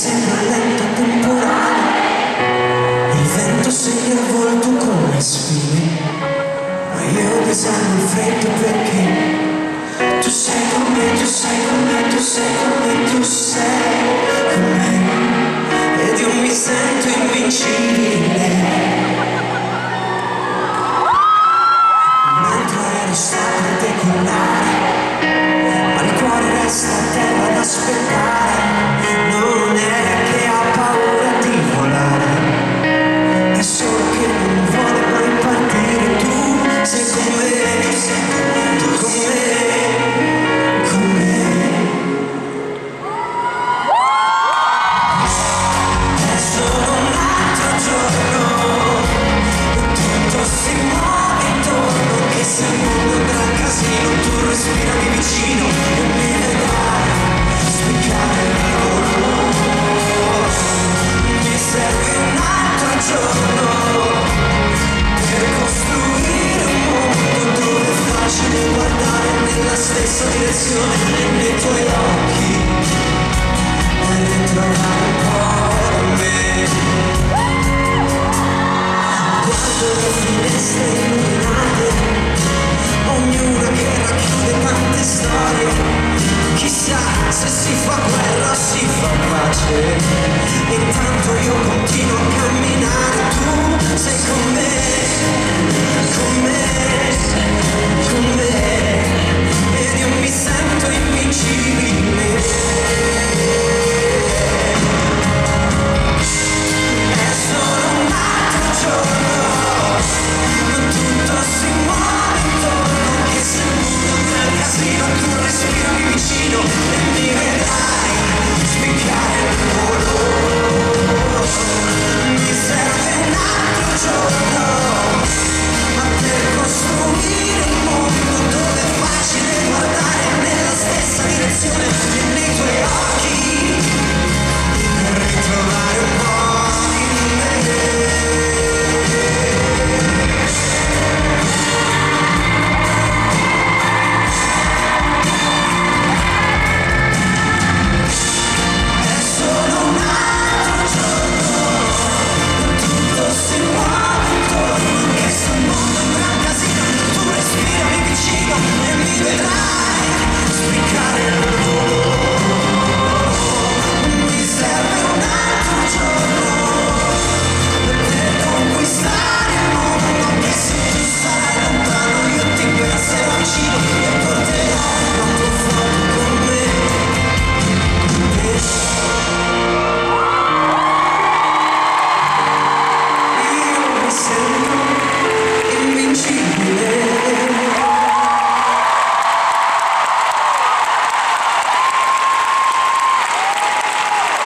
sembra lento temporale, il vento segna il volto come spine, ma io disegno il freddo perché tu sei con me, tu sei con me, tu sei con me, tu sei con me, ed io mi sento invincibile. Un altro aereo sta per decollare, ma il cuore resta a terra ad aspettare. Non è che ha paura di volare, è solo che non vuole mai partire. Tu sei con me, tu con me, con me. È solo un altro giorno, tutto si muove intorno, che se il mondo è un casino, tu respirami vicino e mi vedrai spiccare il volo. Mi serve un altro giorno per costruire un mondo dove è facile guardare nella stessa direzione nei tuoi occhi e ritrovare un po' me. Guardo le finestre illuminate, ognuna che racchiude tante storie. Chissà se si fa guerra o si fa pace.